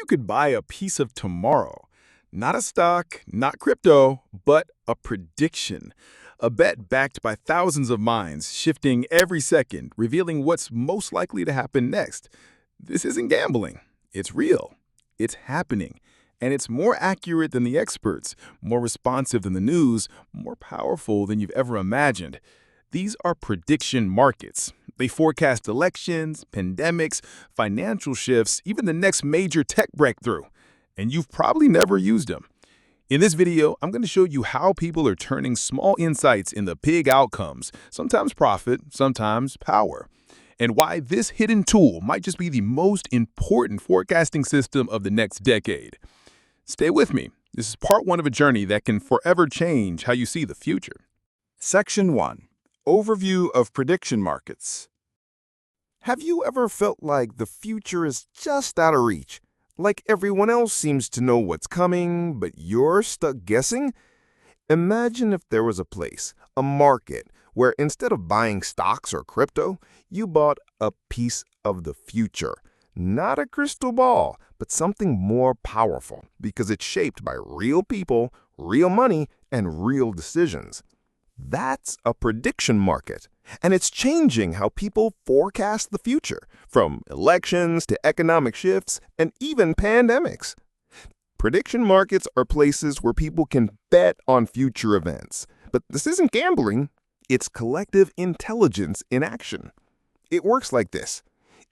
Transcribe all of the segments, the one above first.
you could buy a piece of tomorrow? Not a stock, not crypto, but a prediction. A bet backed by thousands of minds, shifting every second, revealing what's most likely to happen next. This isn't gambling. It's real. It's happening. And it's more accurate than the experts, more responsive than the news, more powerful than you've ever imagined. These are prediction markets. They forecast elections, pandemics, financial shifts, even the next major tech breakthrough. And you've probably never used them. In this video, I'm going to show you how people are turning small insights into big outcomes, sometimes profit, sometimes power, and why this hidden tool might just be the most important forecasting system of the next decade. Stay with me. This is part one of a journey that can forever change how you see the future. Section 1. Overview of prediction markets. Have you ever felt like the future is just out of reach? Like everyone else seems to know what's coming, but you're stuck guessing? Imagine if there was a place, a market, where instead of buying stocks or crypto, you bought a piece of the future. Not a crystal ball, but something more powerful because it's shaped by real people, real money, and real decisions. That's a prediction market, and it's changing how people forecast the future, from elections to economic shifts and even pandemics. Prediction markets are places where people can bet on future events. But this isn't gambling, it's collective intelligence in action. It works like this.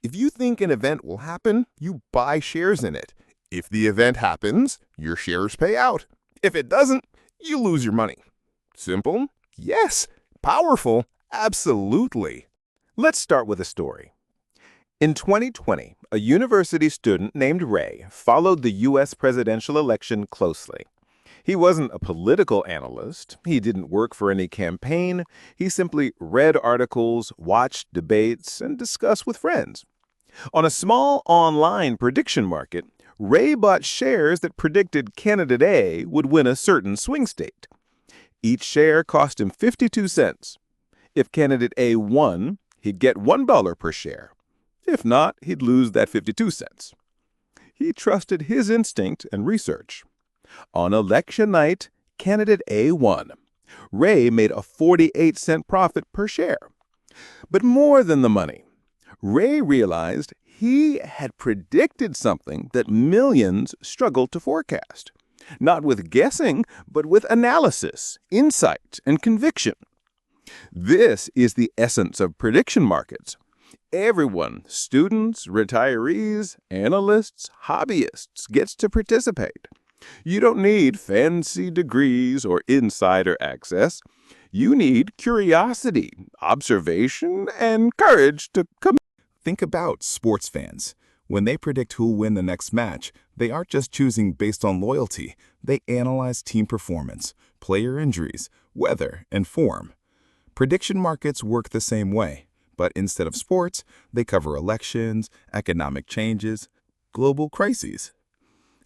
If you think an event will happen, you buy shares in it. If the event happens, your shares pay out. If it doesn't, you lose your money. Simple? Yes. Powerful? Absolutely. Let's start with a story. In 2020, a university student named Ray followed the U.S. presidential election closely. He wasn't a political analyst. He didn't work for any campaign. He simply read articles, watched debates, and discussed with friends. On a small online prediction market, Ray bought shares that predicted candidate A would win a certain swing state. Each share cost him 52 cents. If candidate A won, he'd get $1 per share. If not, he'd lose that 52 cents. He trusted his instinct and research. On election night, candidate A won. Ray made a 48-cent profit per share. But more than the money, Ray realized he had predicted something that millions struggled to forecast. Not with guessing, but with analysis, insight, and conviction. This is the essence of prediction markets. Everyone, students, retirees, analysts, hobbyists, gets to participate. You don't need fancy degrees or insider access. You need curiosity, observation, and courage to come. Think about sports fans. When they predict who'll win the next match, they aren't just choosing based on loyalty. They analyze team performance, player injuries, weather, and form. Prediction markets work the same way, but instead of sports, they cover elections, economic changes, global crises.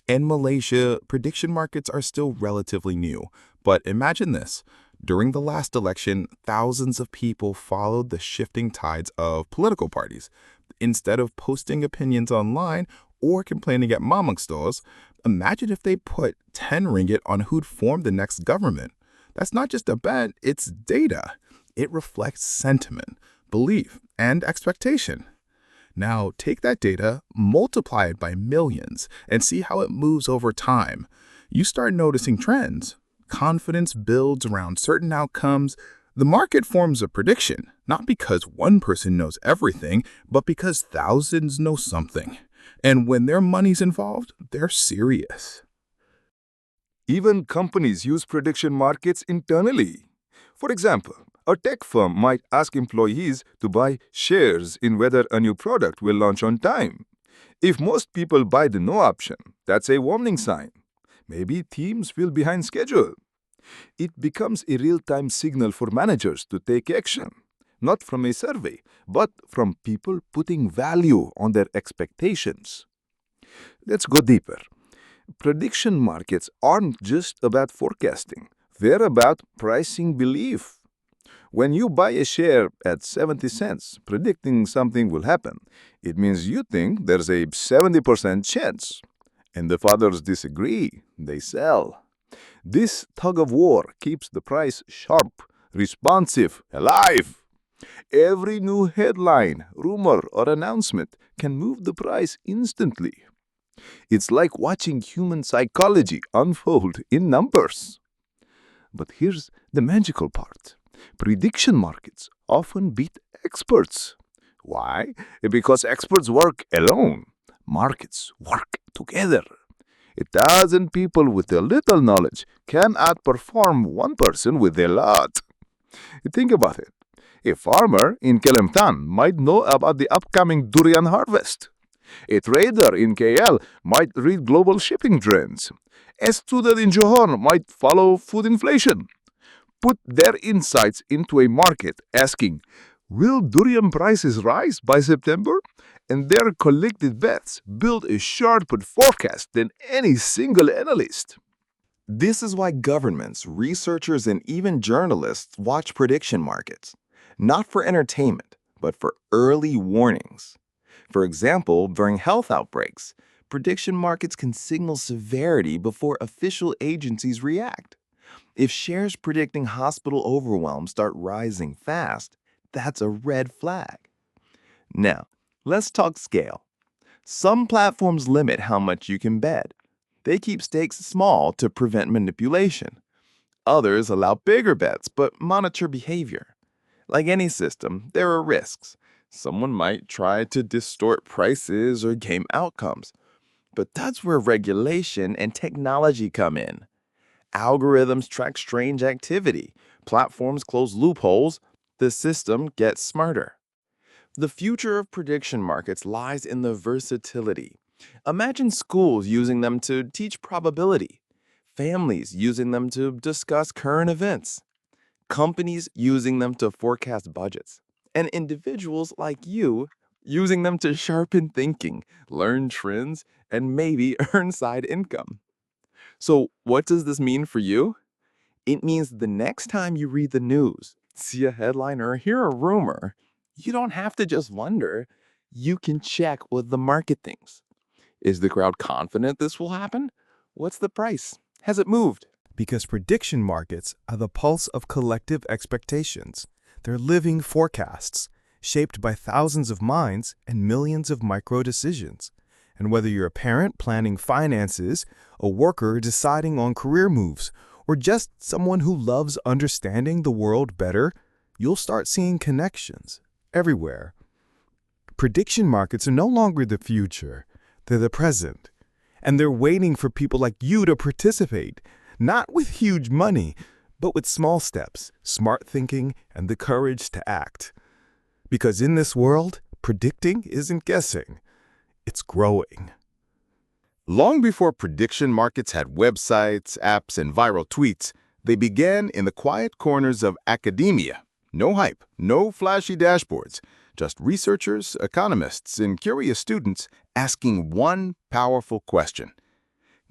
In Malaysia, prediction markets are still relatively new, but imagine this. During the last election, thousands of people followed the shifting tides of political parties. Instead of posting opinions online or complaining at mamang stores, imagine if they put 10 ringgit on who'd form the next government. That's not just a bet, it's data. It reflects sentiment, belief, and expectation. Now, take that data, multiply it by millions, and see how it moves over time. You start noticing trends. Confidence builds around certain outcomes. The market forms a prediction, not because one person knows everything, but because thousands know something. And when their money's involved, they're serious. Even companies use prediction markets internally. For example, a tech firm might ask employees to buy shares in whether a new product will launch on time. If most people buy the no option, that's a warning sign. Maybe teams feel behind schedule. It becomes a real-time signal for managers to take action, not from a survey, but from people putting value on their expectations. Let's go deeper. Prediction markets aren't just about forecasting. They're about pricing belief. When you buy a share at 70 cents, predicting something will happen, it means you think there's a 70% chance. and the fathers disagree. They sell. This tug of war keeps the price sharp, responsive, alive. Every new headline, rumor, or announcement can move the price instantly. It's like watching human psychology unfold in numbers. But here's the magical part. Prediction markets often beat experts. Why? Because experts work alone. Markets work together. A dozen people with a little knowledge can outperform one person with a lot. Think about it. A farmer in Kelemtan might know about the upcoming durian harvest. A trader in KL might read global shipping trends. A student in Johor might follow food inflation. Put their insights into a market asking, will durian prices rise by September? And their collected bets build a sharper forecast than any single analyst. This is why governments, researchers, and even journalists watch prediction markets, not for entertainment, but for early warnings. For example, during health outbreaks, prediction markets can signal severity before official agencies react. If shares predicting hospital overwhelm start rising fast, that's a red flag. Now, let's talk scale. Some platforms limit how much you can bet. They keep stakes small to prevent manipulation. Others allow bigger bets but monitor behavior. Like any system, there are risks. Someone might try to distort prices or game outcomes. But that's where regulation and technology come in. Algorithms track strange activity. Platforms close loopholes. The system gets smarter. The future of prediction markets lies in the versatility. Imagine schools using them to teach probability, families using them to discuss current events, companies using them to forecast budgets, and individuals like you using them to sharpen thinking, learn trends, and maybe earn side income. So, what does this mean for you? It means the next time you read the news, see a headline, or hear a rumor, you don't have to just wonder. You can check what the market thinks. Is the crowd confident this will happen? What's the price? Has it moved? Because prediction markets are the pulse of collective expectations. They're living forecasts, shaped by thousands of minds and millions of micro decisions. And whether you're a parent planning finances, a worker deciding on career moves, or just someone who loves understanding the world better, you'll start seeing connections everywhere. Prediction markets are no longer the future, they're the present. And they're waiting for people like you to participate, not with huge money, but with small steps, smart thinking, and the courage to act. Because in this world, predicting isn't guessing, it's growing. Long before prediction markets had websites, apps, and viral tweets, they began in the quiet corners of academia. No hype, no flashy dashboards, just researchers, economists, and curious students asking one powerful question.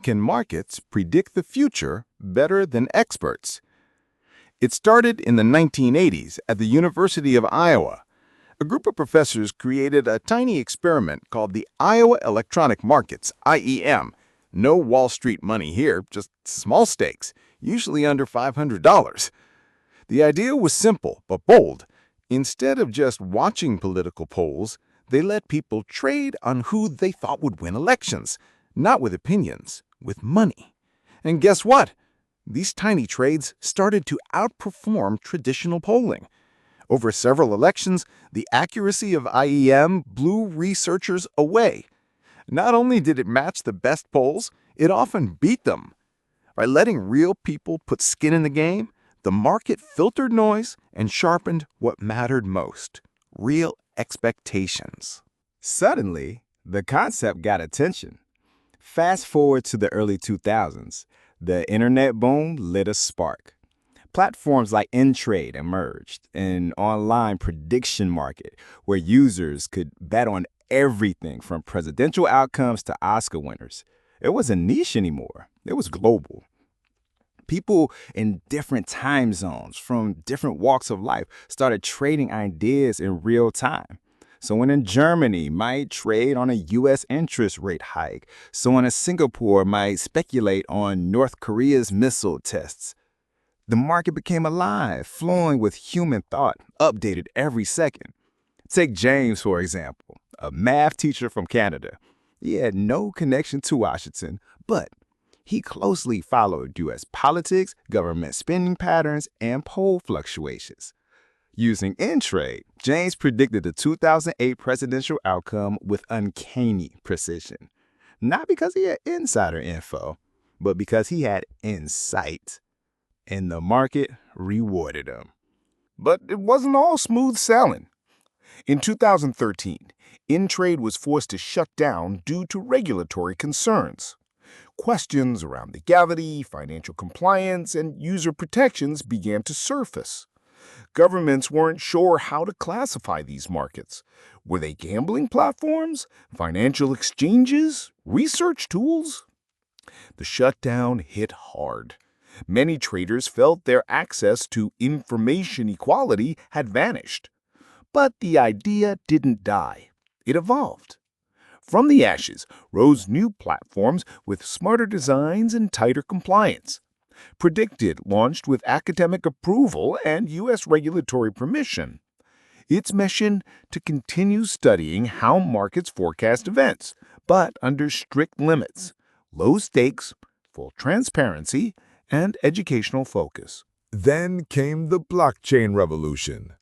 Can markets predict the future better than experts? It started in the 1980s at the University of Iowa. A group of professors created a tiny experiment called the Iowa Electronic Markets, IEM. No Wall Street money here, just small stakes, usually under $500. The idea was simple but bold. Instead of just watching political polls, they let people trade on who they thought would win elections, not with opinions, with money. And guess what? These tiny trades started to outperform traditional polling. Over several elections, the accuracy of IEM blew researchers away. Not only did it match the best polls, it often beat them. By letting real people put skin in the game, the market filtered noise and sharpened what mattered most: real expectations. Suddenly, the concept got attention. Fast forward to the early 2000s, the internet boom lit a spark. Platforms like InTrade emerged, an online prediction market where users could bet on everything from presidential outcomes to Oscar winners. It wasn't niche anymore. It was global. People in different time zones from different walks of life started trading ideas in real time. Someone in Germany might trade on a U.S. interest rate hike. Someone in Singapore might speculate on North Korea's missile tests. The market became alive, flowing with human thought, updated every second. Take James, for example, a math teacher from Canada. He had no connection to Washington, but he closely followed U.S. politics, government spending patterns, and poll fluctuations. Using InTrade, James predicted the 2008 presidential outcome with uncanny precision. Not because he had insider info, but because he had insight. And the market rewarded him. But it wasn't all smooth sailing. In 2013, InTrade was forced to shut down due to regulatory concerns. Questions around legality, financial compliance, and user protections began to surface. Governments weren't sure how to classify these markets. Were they gambling platforms, financial exchanges, research tools? The shutdown hit hard. Many traders felt their access to information equality had vanished. But the idea didn't die. It evolved. From the ashes rose new platforms with smarter designs and tighter compliance. Predicted launched with academic approval and U.S. regulatory permission. Its mission to continue studying how markets forecast events, but under strict limits, low stakes, full transparency, and educational focus. Then came the blockchain revolution.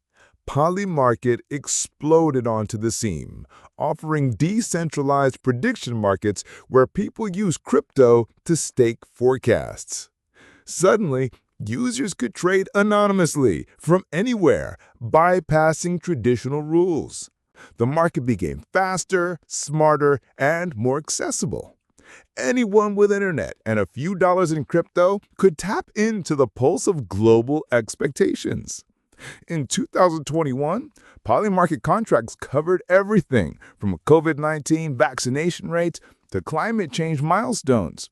Polymarket exploded onto the scene, offering decentralized prediction markets where people use crypto to stake forecasts. Suddenly, users could trade anonymously from anywhere, bypassing traditional rules. The market became faster, smarter, and more accessible. Anyone with internet and a few dollars in crypto could tap into the pulse of global expectations. In 2021, polymarket contracts covered everything from COVID-19 vaccination rates to climate change milestones.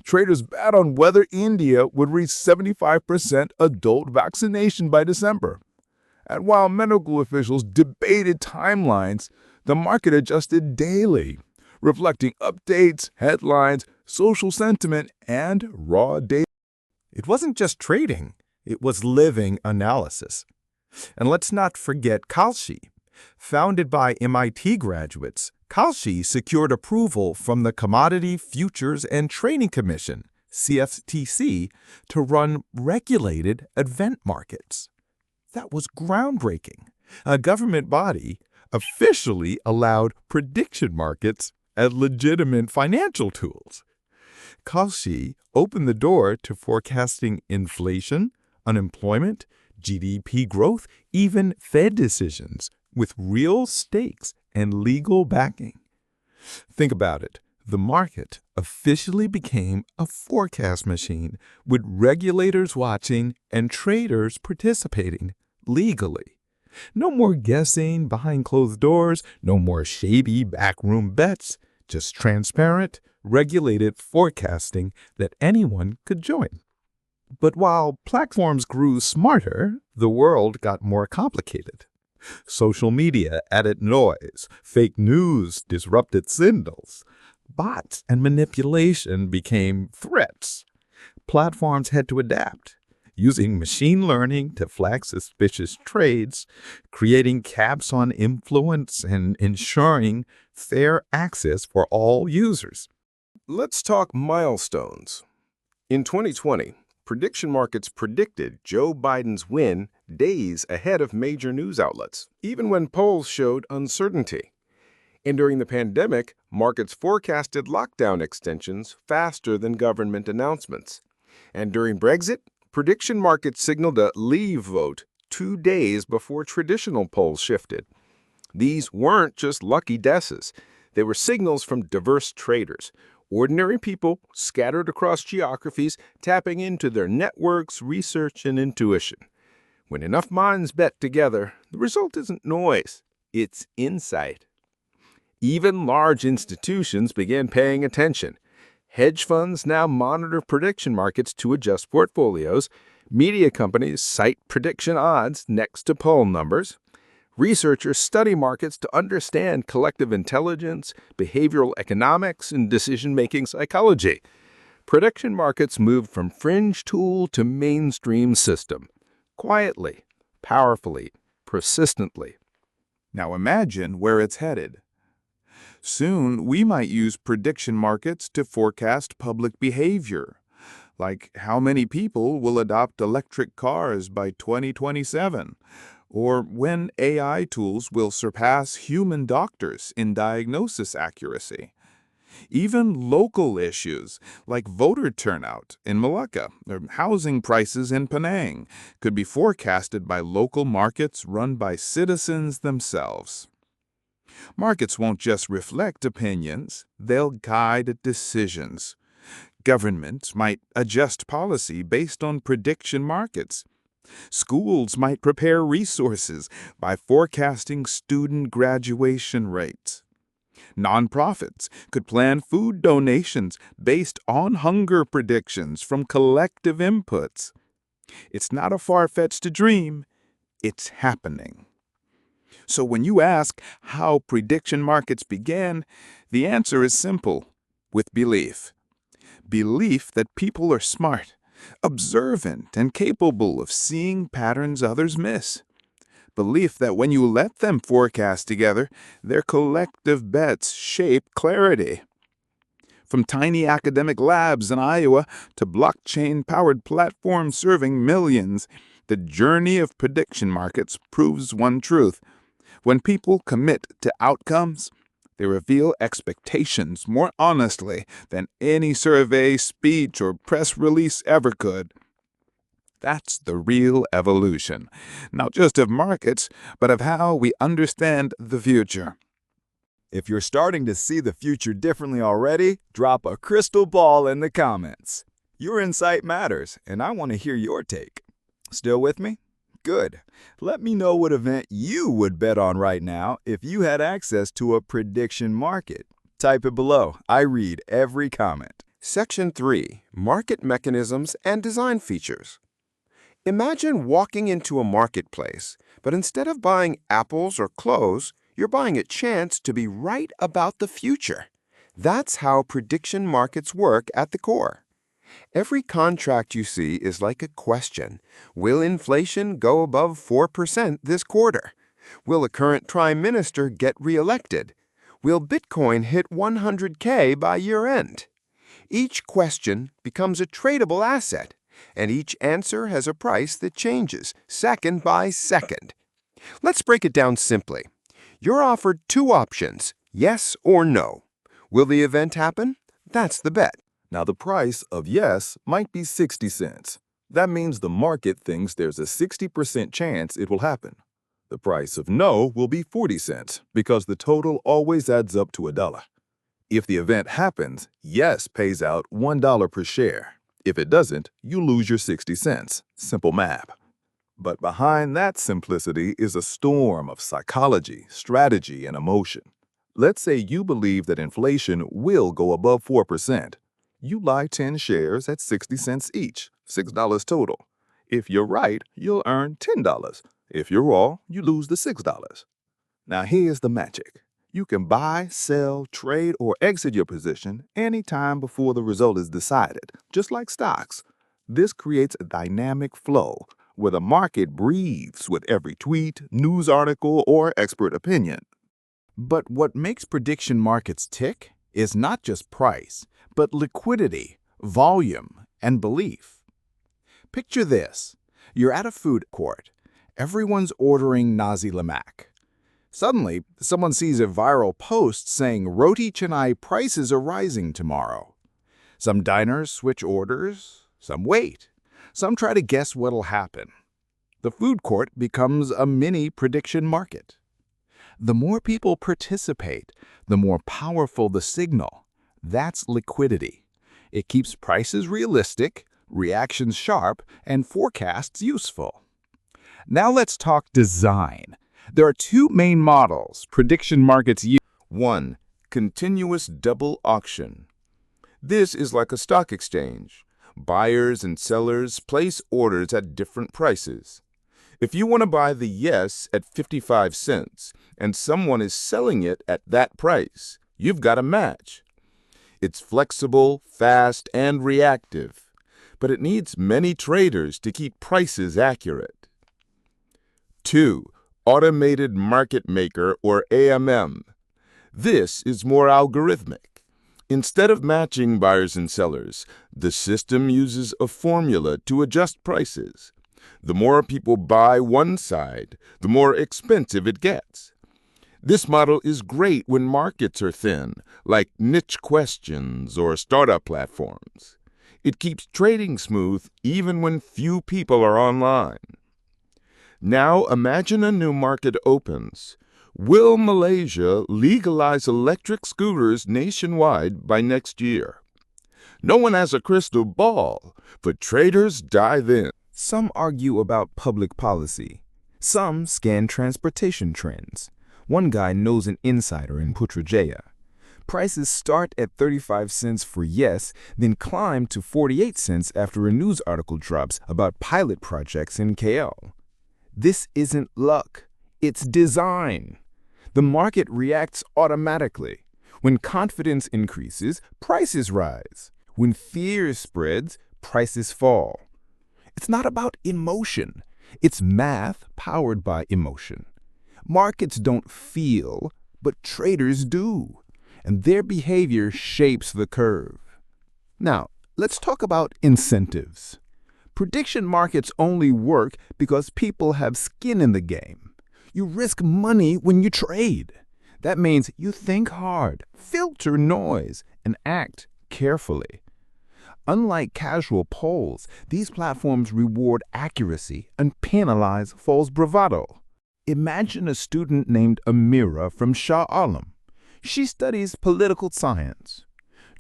Traders bet on whether India would reach 75% adult vaccination by December. And while medical officials debated timelines, the market adjusted daily, reflecting updates, headlines, social sentiment, and raw data. It wasn't just trading, it was living analysis. And let's not forget Kalshi. Founded by MIT graduates, Kalshi secured approval from the Commodity Futures and Trading Commission, CFTC, to run regulated event markets. That was groundbreaking. A government body officially allowed prediction markets as legitimate financial tools. Kalshi opened the door to forecasting inflation, unemployment, GDP growth, even Fed decisions with real stakes and legal backing. Think about it. The market officially became a forecast machine with regulators watching and traders participating legally. No more guessing behind closed doors, no more shady backroom bets, just transparent, regulated forecasting that anyone could join. But while platforms grew smarter, the world got more complicated. Social media added noise, fake news disrupted signals, bots and manipulation became threats. Platforms had to adapt, using machine learning to flag suspicious trades, creating caps on influence, and ensuring fair access for all users. Let's talk milestones. In 2020, prediction markets predicted Joe Biden's win days ahead of major news outlets, even when polls showed uncertainty. And during the pandemic, markets forecasted lockdown extensions faster than government announcements. And during Brexit, prediction markets signaled a leave vote 2 days before traditional polls shifted. These weren't just lucky guesses. They were signals from diverse traders, ordinary people scattered across geographies tapping into their networks, research, and intuition. When enough minds bet together, the result isn't noise, it's insight. Even large institutions began paying attention. Hedge funds now monitor prediction markets to adjust portfolios. Media companies cite prediction odds next to poll numbers. Researchers study markets to understand collective intelligence, behavioral economics, and decision-making psychology. Prediction markets moved from fringe tool to mainstream system, quietly, powerfully, persistently. Now imagine where it's headed. Soon, we might use prediction markets to forecast public behavior, like how many people will adopt electric cars by 2027, or when AI tools will surpass human doctors in diagnosis accuracy. Even local issues, like voter turnout in Malacca or housing prices in Penang, could be forecasted by local markets run by citizens themselves. Markets won't just reflect opinions, they'll guide decisions. Governments might adjust policy based on prediction markets. Schools might prepare resources by forecasting student graduation rates. Nonprofits could plan food donations based on hunger predictions from collective inputs. It's not a far-fetched dream, it's happening. So when you ask how prediction markets began, the answer is simple: with belief. Belief that people are smart, observant, and capable of seeing patterns others miss. Belief that when you let them forecast together, their collective bets shape clarity. From tiny academic labs in Iowa to blockchain-powered platforms serving millions, the journey of prediction markets proves one truth. When people commit to outcomes, they reveal expectations more honestly than any survey, speech, or press release ever could. That's the real evolution, not just of markets, but of how we understand the future. If you're starting to see the future differently already, drop a crystal ball in the comments. Your insight matters, and I want to hear your take. Still with me? Good. Let me know what event you would bet on right now if you had access to a prediction market. Type it below. I read every comment. Section 3. Market Mechanisms and Design Features. Imagine walking into a marketplace, but instead of buying apples or clothes, you're buying a chance to be right about the future. That's how prediction markets work at the core. Every contract you see is like a question. Will inflation go above 4% this quarter? Will the current prime minister get reelected? Will Bitcoin hit 100K by year-end? Each question becomes a tradable asset, and each answer has a price that changes second by second. Let's break it down simply. You're offered two options, yes or no. Will the event happen? That's the bet. Now, the price of yes might be 60 cents. That means the market thinks there's a 60% chance it will happen. The price of no will be 40 cents because the total always adds up to $1. If the event happens, yes pays out $1 per share. If it doesn't, you lose your 60 cents. Simple math. But behind that simplicity is a storm of psychology, strategy, and emotion. Let's say you believe that inflation will go above 4%. You buy 10 shares at 60 cents each, $6 total. If you're right, you'll earn $10. If you're wrong, you lose the $6. Now here's the magic. You can buy, sell, trade, or exit your position anytime before the result is decided, just like stocks. This creates a dynamic flow where the market breathes with every tweet, news article, or expert opinion. But what makes prediction markets tick is not just price, but liquidity, volume, and belief. Picture this. You're at a food court. Everyone's ordering nasi lemak. Suddenly, someone sees a viral post saying roti canai prices are rising tomorrow. Some diners switch orders, some wait. Some try to guess what'll happen. The food court becomes a mini prediction market. The more people participate, the more powerful the signal. That's liquidity. It keeps prices realistic, reactions sharp, and forecasts useful. Now let's talk design. There are two main models prediction markets use. 1. Continuous double auction. This is like a stock exchange. Buyers and sellers place orders at different prices. If you want to buy the yes at 55 cents and someone is selling it at that price, you've got a match. It's flexible, fast, and reactive, but it needs many traders to keep prices accurate. 2. Automated Market Maker, or AMM. This is more algorithmic. Instead of matching buyers and sellers, the system uses a formula to adjust prices. The more people buy one side, the more expensive it gets. This model is great when markets are thin, like niche questions or startup platforms. It keeps trading smooth even when few people are online. Now imagine a new market opens. Will Malaysia legalize electric scooters nationwide by next year? No one has a crystal ball, but traders dive in. Some argue about public policy. Some scan transportation trends. One guy knows an insider in Putrajaya. Prices start at 35 cents for yes, then climb to 48 cents after a news article drops about pilot projects in KL. This isn't luck, it's design. The market reacts automatically. When confidence increases, prices rise. When fear spreads, prices fall. It's not about emotion. It's math powered by emotion. Markets don't feel, but traders do, and their behavior shapes the curve. Now, let's talk about incentives. Prediction markets only work because people have skin in the game. You risk money when you trade. That means you think hard, filter noise, and act carefully. Unlike casual polls, these platforms reward accuracy and penalize false bravado. Imagine a student named Amira from Shah Alam. She studies political science.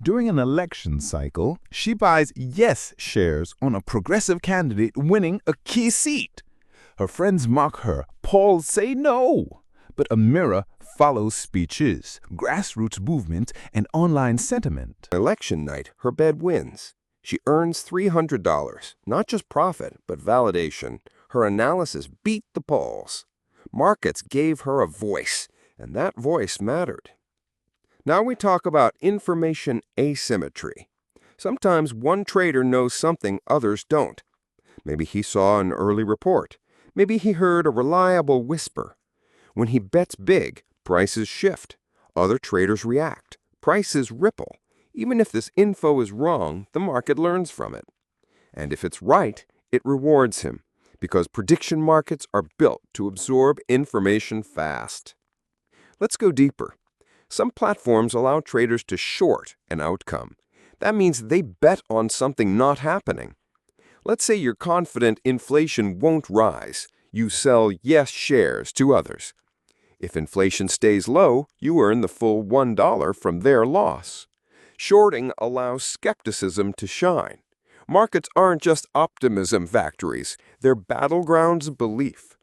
During an election cycle, she buys yes shares on a progressive candidate winning a key seat. Her friends mock her, polls say no. But Amira follows speeches, grassroots movements, and online sentiment. Election night, her bet wins. She earns $300, not just profit, but validation. Her analysis beat the polls. Markets gave her a voice, and that voice mattered. Now we talk about information asymmetry. Sometimes one trader knows something others don't. Maybe he saw an early report. Maybe he heard a reliable whisper. When he bets big, prices shift. Other traders react. Prices ripple. Even if this info is wrong, the market learns from it. And if it's right, it rewards him, because prediction markets are built to absorb information fast. Let's go deeper. Some platforms allow traders to short an outcome. That means they bet on something not happening. Let's say you're confident inflation won't rise. You sell yes shares to others. If inflation stays low, you earn the full $1 from their loss. Shorting allows skepticism to shine. Markets aren't just optimism factories, they're battlegrounds of belief.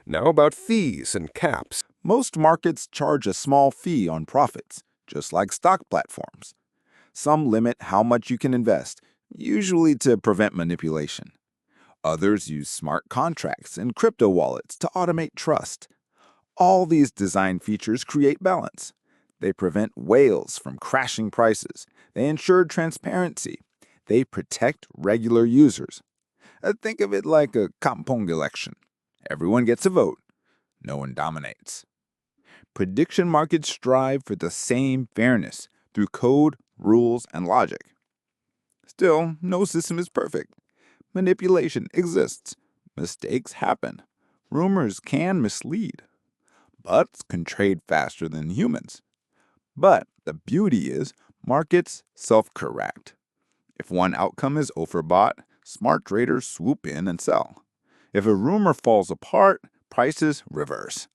Now about fees and caps. Most markets charge a small fee on profits, just like stock platforms. Some limit how much you can invest, usually to prevent manipulation. Others use smart contracts and crypto wallets to automate trust. All these design features create balance. They prevent whales from crashing prices. They ensure transparency. They protect regular users. Think of it like a kampong election. Everyone gets a vote. No one dominates. Prediction markets strive for the same fairness through code, rules, and logic. Still, no system is perfect. Manipulation exists. Mistakes happen. Rumors can mislead. Bots can trade faster than humans. But the beauty is markets self-correct. If one outcome is overbought, smart traders swoop in and sell. If a rumor falls apart, prices reverse.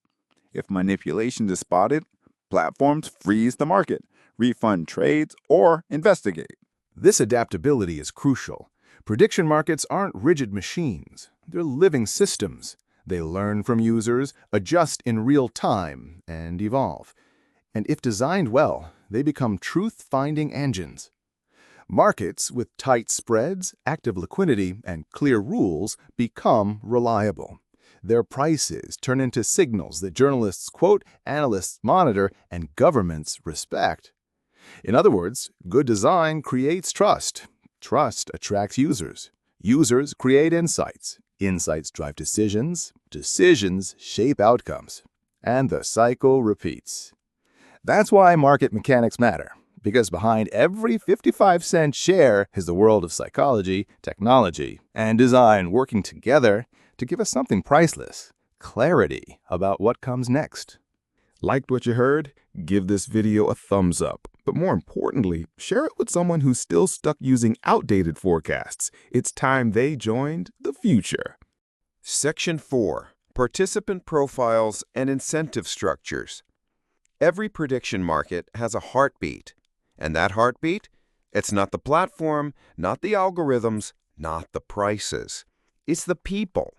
If manipulation is spotted, platforms freeze the market, refund trades, or investigate. This adaptability is crucial. Prediction markets aren't rigid machines. They're living systems. They learn from users, adjust in real time, and evolve. And if designed well, they become truth-finding engines. Markets with tight spreads, active liquidity, and clear rules become reliable. Their prices turn into signals that journalists quote, analysts monitor, and governments respect. In other words, good design creates trust. Trust attracts users. Users create insights. Insights drive decisions. Decisions shape outcomes. And the cycle repeats. That's why market mechanics matter, because behind every 55-cent share is the world of psychology, technology, and design working together to give us something priceless: clarity about what comes next. Liked what you heard? Give this video a thumbs up. But more importantly, share it with someone who's still stuck using outdated forecasts. It's time they joined the future. Section 4. Participant Profiles and Incentive Structures. Every prediction market has a heartbeat. And that heartbeat? It's not the platform, not the algorithms, not the prices. It's the people.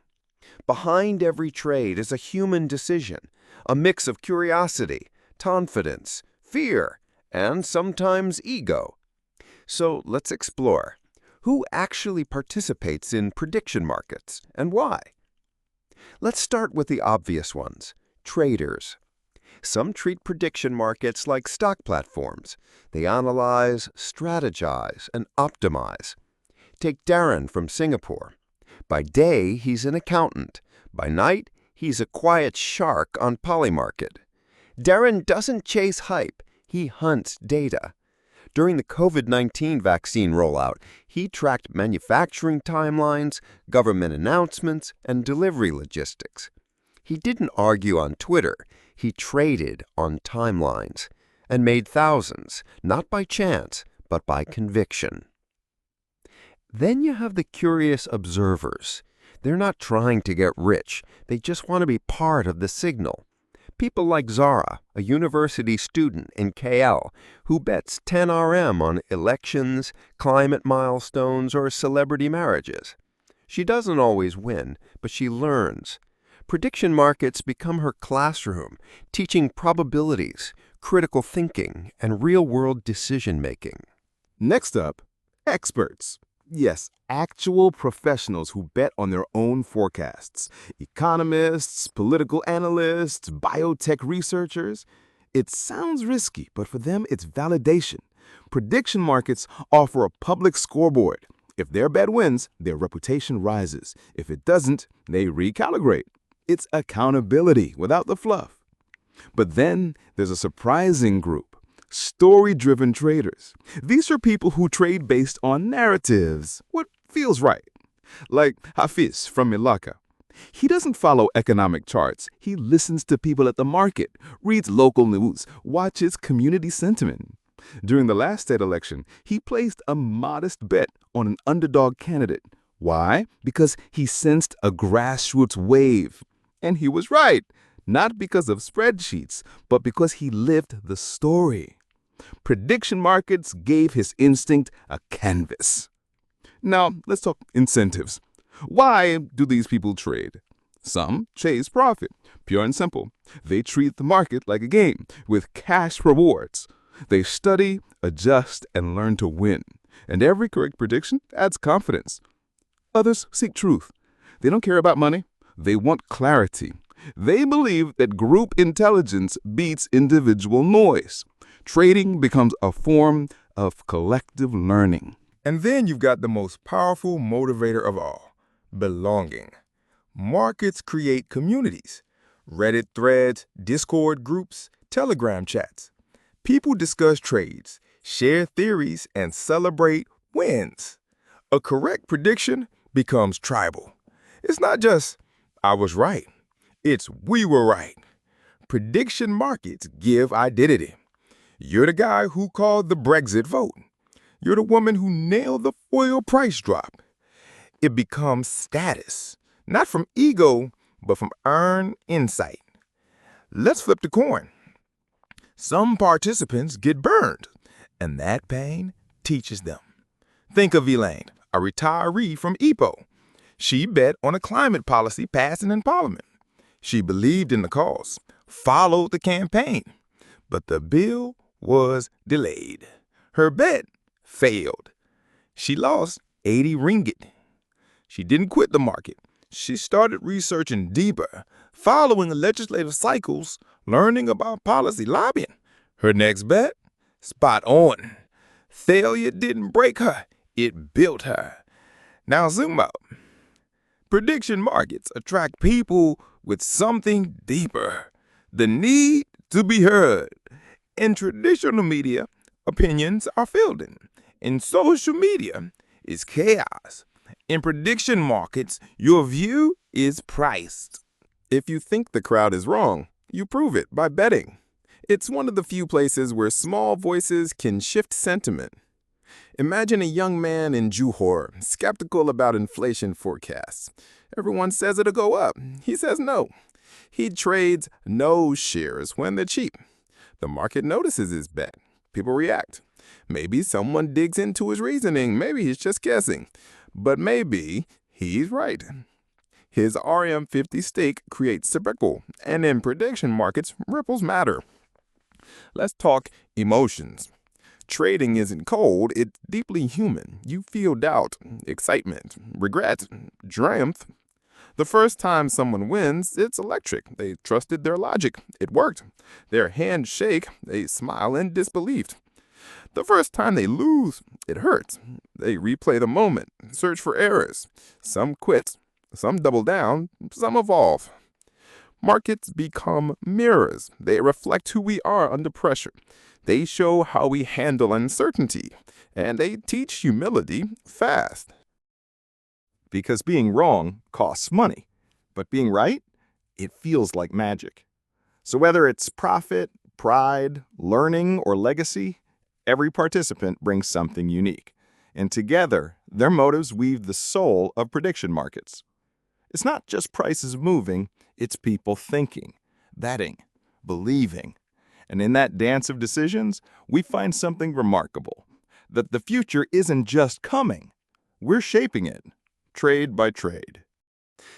Behind every trade is a human decision, a mix of curiosity, confidence, fear, and sometimes ego. So let's explore. Who actually participates in prediction markets and why? Let's start with the obvious ones: traders. Some treat prediction markets like stock platforms. They analyze, strategize, and optimize. Take Darren from Singapore. By day, he's an accountant. By night, he's a quiet shark on Polymarket. Darren doesn't chase hype. He hunts data. During the COVID-19 vaccine rollout, he tracked manufacturing timelines, government announcements, and delivery logistics. He didn't argue on Twitter. He traded on timelines and made thousands, not by chance, but by conviction. Then you have the curious observers. They're not trying to get rich. They just want to be part of the signal. People like Zara, a university student in KL, who bets 10 RM on elections, climate milestones, or celebrity marriages. She doesn't always win, but she learns. Prediction markets become her classroom, teaching probabilities, critical thinking, and real-world decision-making. Next up, experts. Yes, actual professionals who bet on their own forecasts. Economists, political analysts, biotech researchers. It sounds risky, but for them it's validation. Prediction markets offer a public scoreboard. If their bet wins, their reputation rises. If it doesn't, they recalibrate. It's accountability without the fluff. But then there's a surprising group. Story-driven traders. These are people who trade based on narratives, what feels right. Like Hafiz from Milaka. He doesn't follow economic charts. He listens to people at the market, reads local news, watches community sentiment. During the last state election, he placed a modest bet on an underdog candidate. Why? Because he sensed a grassroots wave. And he was right. Not because of spreadsheets, but because he lived the story. Prediction markets gave his instinct a canvas. Now, let's talk incentives. Why do these people trade? Some chase profit, pure and simple. They treat the market like a game with cash rewards. They study, adjust, and learn to win. And every correct prediction adds confidence. Others seek truth. They don't care about money. They want clarity. They believe that group intelligence beats individual noise. Trading becomes a form of collective learning. And then you've got the most powerful motivator of all, belonging. Markets create communities, Reddit threads, Discord groups, Telegram chats. People discuss trades, share theories, and celebrate wins. A correct prediction becomes tribal. It's not just, I was right. It's, we were right. Prediction markets give identity. You're the guy who called the Brexit vote. You're the woman who nailed the oil price drop. It becomes status, not from ego, but from earned insight. Let's flip the coin. Some participants get burned, and that pain teaches them. Think of Elaine, a retiree from EPO. She bet on a climate policy passing in Parliament. She believed in the cause, followed the campaign, but the bill was delayed. Her bet failed. She lost 80 ringgit. She didn't quit the market. She started researching deeper, following legislative cycles, learning about policy lobbying. Her next bet? Spot on. Failure didn't break her, it built her. Now zoom out. Prediction markets attract people with something deeper, the need to be heard. In traditional media, opinions are filled in. In social media, it's chaos. In prediction markets, your view is priced. If you think the crowd is wrong, you prove it by betting. It's one of the few places where small voices can shift sentiment. Imagine a young man in Johor, skeptical about inflation forecasts. Everyone says it'll go up. He says no. He trades no shares when they're cheap. The market notices his bet. People react. Maybe someone digs into his reasoning. Maybe he's just guessing. But maybe he's right. His RM50 stake creates a ripple, and in prediction markets, ripples matter. Let's talk emotions. Trading isn't cold, it's deeply human. You feel doubt, excitement, regret, triumph. The first time someone wins, it's electric. They trusted their logic. It worked. Their hands shake. They smile in disbelief. The first time they lose, it hurts. They replay the moment, search for errors. Some quit, some double down, some evolve. Markets become mirrors. They reflect who we are under pressure. They show how we handle uncertainty, and they teach humility fast. Because being wrong costs money, but being right, it feels like magic. So whether it's profit, pride, learning, or legacy, every participant brings something unique. And together, their motives weave the soul of prediction markets. It's not just prices moving, it's people thinking, betting, believing. And in that dance of decisions, we find something remarkable, that the future isn't just coming, we're shaping it, trade by trade.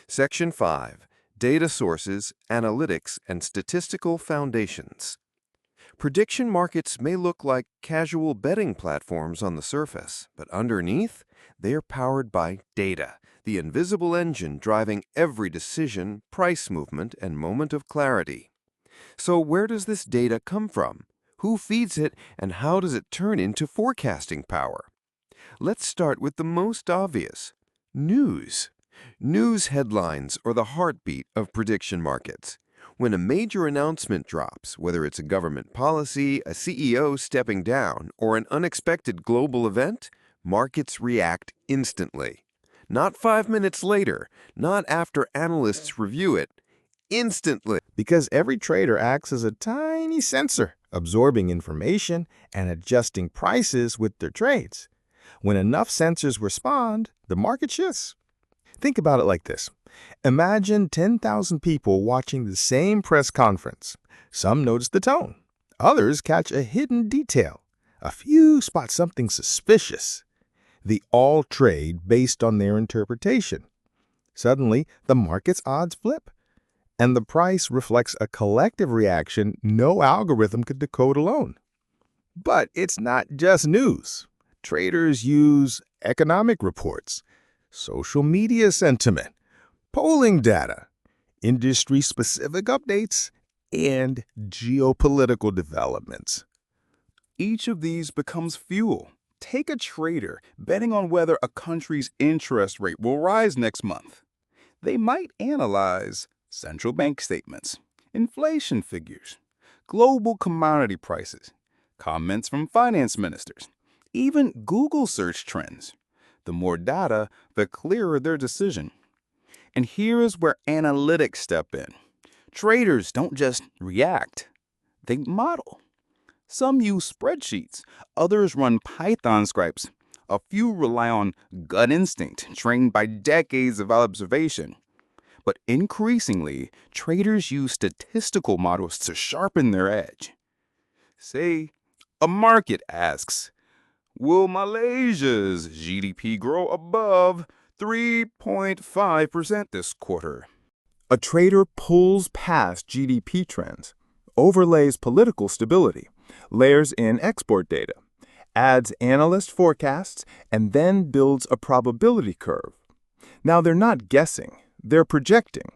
Section 5. Data Sources, Analytics, and Statistical Foundations. Prediction markets may look like casual betting platforms on the surface, but underneath, they are powered by data, the invisible engine driving every decision, price movement, and moment of clarity. So where does this data come from? Who feeds it, and how does it turn into forecasting power? Let's start with the most obvious: news. News headlines are the heartbeat of prediction markets. When a major announcement drops, whether it's a government policy, a CEO stepping down, or an unexpected global event, markets react instantly. Not 5 minutes later, not after analysts review it, instantly. Because every trader acts as a tiny sensor, absorbing information and adjusting prices with their trades. When enough sensors respond, the market shifts. Think about it like this. Imagine 10,000 people watching the same press conference. Some notice the tone. Others catch a hidden detail. A few spot something suspicious. They all trade based on their interpretation. Suddenly, the market's odds flip, and the price reflects a collective reaction no algorithm could decode alone. But it's not just news. Traders use economic reports, social media sentiment, polling data, industry-specific updates, and geopolitical developments. Each of these becomes fuel. Take a trader betting on whether a country's interest rate will rise next month. They might analyze central bank statements, inflation figures, global commodity prices, comments from finance ministers, even Google search trends. The more data, the clearer their decision. And here is where analytics step in. Traders don't just react, they model. Some use spreadsheets, others run Python scripts. A few rely on gut instinct, trained by decades of observation. But increasingly, traders use statistical models to sharpen their edge. Say, a market asks, will Malaysia's GDP grow above 3.5% this quarter? A trader pulls past GDP trends, overlays political stability, layers in export data, adds analyst forecasts, and then builds a probability curve. Now, they're not guessing, they're projecting.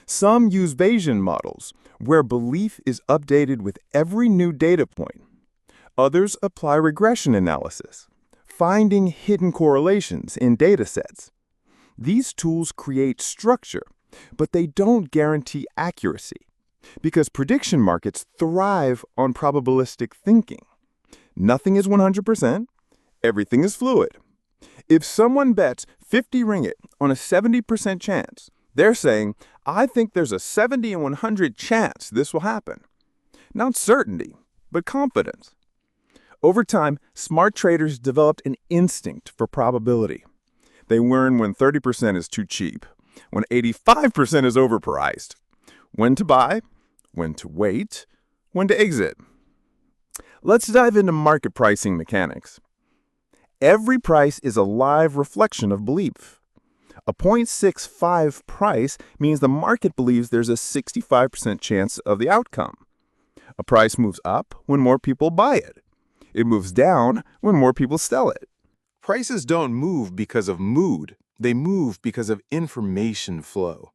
Some use Bayesian models, where belief is updated with every new data point. Others apply regression analysis, finding hidden correlations in data sets. These tools create structure, but they don't guarantee accuracy, because prediction markets thrive on probabilistic thinking. Nothing is 100%, everything is fluid. If someone bets 50 ringgit on a 70% chance, they're saying, I think there's a 70 in 100 chance this will happen. Not certainty, but confidence. Over time, smart traders developed an instinct for probability. They learn when 30% is too cheap, when 85% is overpriced, when to buy, when to wait, when to exit. Let's dive into market pricing mechanics. Every price is a live reflection of belief. A 0.65 price means the market believes there's a 65% chance of the outcome. A price moves up when more people buy it. It moves down when more people sell it. Prices don't move because of mood. They move because of information flow.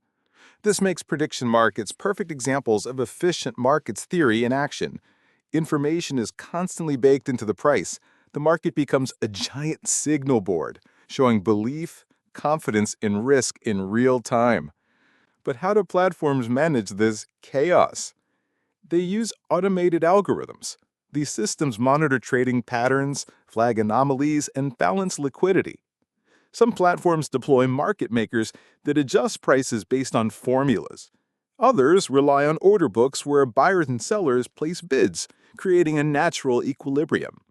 This makes prediction markets perfect examples of efficient markets theory in action. Information is constantly baked into the price. The market becomes a giant signal board, showing belief, confidence, and risk in real time. But how do platforms manage this chaos? They use automated algorithms. These systems monitor trading patterns, flag anomalies, and balance liquidity. Some platforms deploy market makers that adjust prices based on formulas. Others rely on order books where buyers and sellers place bids, creating a natural equilibrium.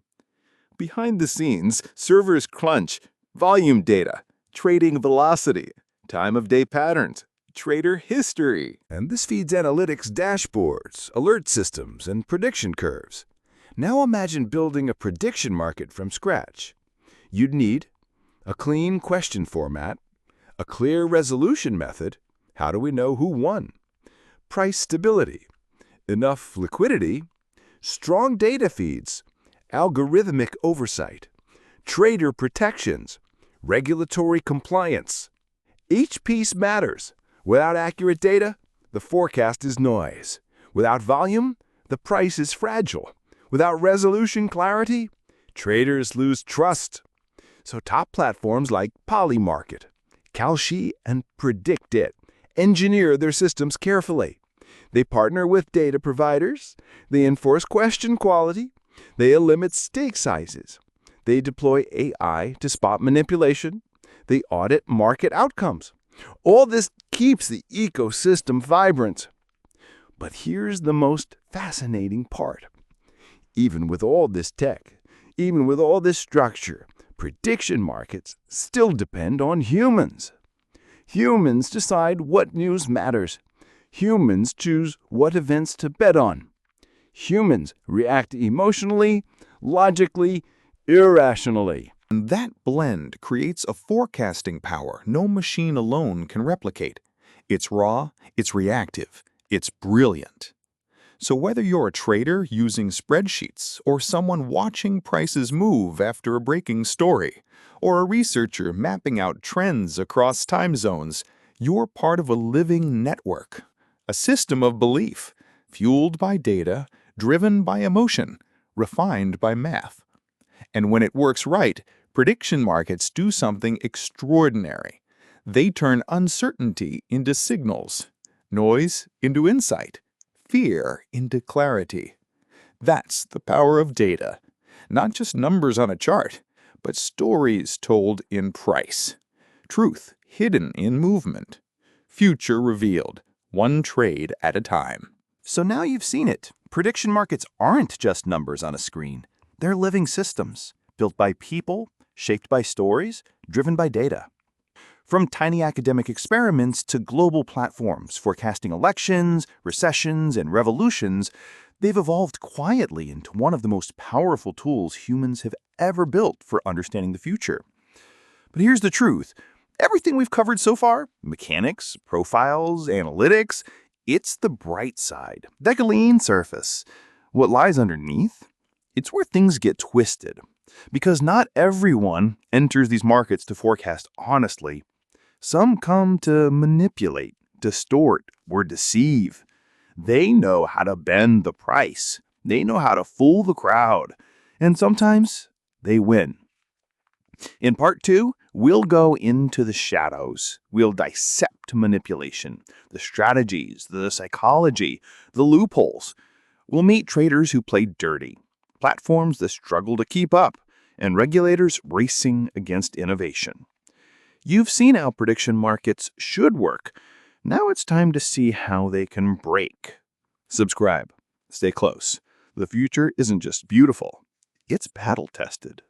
Behind the scenes, servers crunch volume data, trading velocity, time of day patterns, trader history. And this feeds analytics dashboards, alert systems, and prediction curves. Now imagine building a prediction market from scratch. You'd need a clean question format, a clear resolution method, how do we know who won? Price stability, enough liquidity, strong data feeds, algorithmic oversight, trader protections, regulatory compliance. Each piece matters. Without accurate data, the forecast is noise. Without volume, the price is fragile. Without resolution clarity, traders lose trust. So top platforms like Polymarket, Kalshi, and PredictIt engineer their systems carefully. They partner with data providers, they enforce question quality, they limit stake sizes, they deploy AI to spot manipulation, they audit market outcomes. All this keeps the ecosystem vibrant. But here's the most fascinating part. Even with all this tech, even with all this structure, prediction markets still depend on humans. Humans decide what news matters. Humans choose what events to bet on. Humans react emotionally, logically, irrationally. And that blend creates a forecasting power no machine alone can replicate. It's raw, it's reactive, it's brilliant. So whether you're a trader using spreadsheets, or someone watching prices move after a breaking story, or a researcher mapping out trends across time zones, you're part of a living network, a system of belief, fueled by data, driven by emotion, refined by math. And when it works right, prediction markets do something extraordinary. They turn uncertainty into signals, noise into insight, fear into clarity. That's the power of data. Not just numbers on a chart, but stories told in price. Truth hidden in movement. Future revealed, one trade at a time. So now you've seen it. Prediction markets aren't just numbers on a screen. They're living systems, built by people, shaped by stories, driven by data. From tiny academic experiments to global platforms forecasting elections, recessions, and revolutions, they've evolved quietly into one of the most powerful tools humans have ever built for understanding the future. But here's the truth. Everything we've covered so far, mechanics, profiles, analytics, it's the bright side, the clean surface. What lies underneath? It's where things get twisted. Because not everyone enters these markets to forecast honestly. Some come to manipulate, distort, or deceive. They know how to bend the price. They know how to fool the crowd. And sometimes they win. In part 2, we'll go into the shadows. We'll dissect manipulation, the strategies, the psychology, the loopholes. We'll meet traders who play dirty, platforms that struggle to keep up, and regulators racing against innovation. You've seen how prediction markets should work. Now it's time to see how they can break. Subscribe. Stay close. The future isn't just beautiful, it's battle-tested.